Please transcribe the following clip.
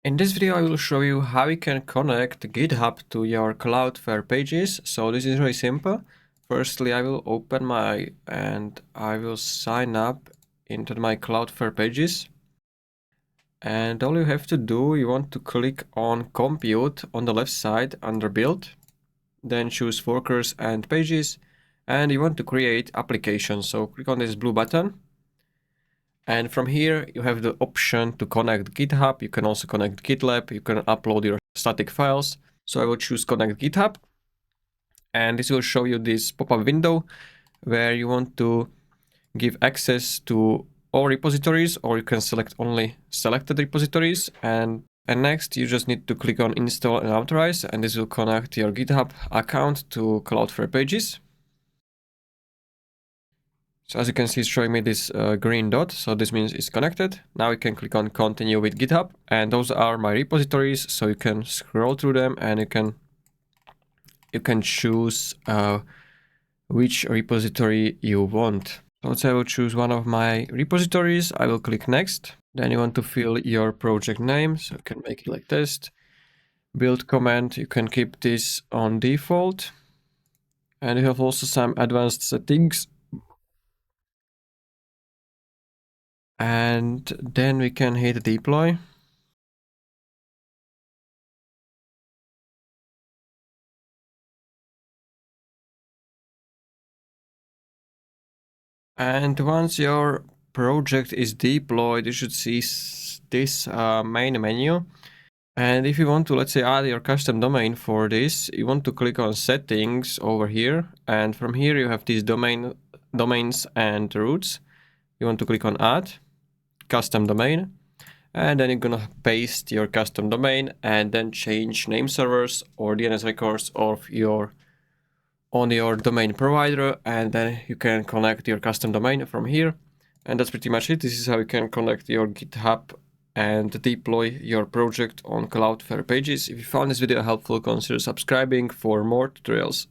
In this video, I will show you how you can connect GitHub to your Cloudflare Pages. So this is really simple. Firstly, I will open and I will sign up into my Cloudflare Pages. And all you have to do, you want to click on Compute on the left side under Build. Then choose Workers and Pages. And you want to create application. So click on this blue button. And from here, you have the option to connect GitHub. You can also connect GitLab. You can upload your static files. So I will choose connect GitHub. And this will show you this pop-up window where you want to give access to all repositories, or you can select only selected repositories. And next, you just need to click on install and authorize, and this will connect your GitHub account to Cloudflare Pages. So as you can see, it's showing me this green dot, so this means it's connected. Now you can click on continue with GitHub, and those are my repositories, so you can scroll through them and you can choose which repository you want. So let's say I will choose one of my repositories. I will click next. Then you want to fill your project name, so you can make it like test. Build command, you can keep this on default. And you have also some advanced settings. And then we can hit deploy. And once your project is deployed, you should see this main menu. And if you want to, let's say, add your custom domain for this, you want to click on settings over here. And from here, you have these domains and routes. You want to click on add custom domain. And then you're gonna paste your custom domain and then change name servers or DNS records of on your domain provider, and then you can connect your custom domain from here. And that's pretty much it. This is how you can connect your GitHub and deploy your project on Cloudflare Pages. If you found this video helpful, consider subscribing for more tutorials.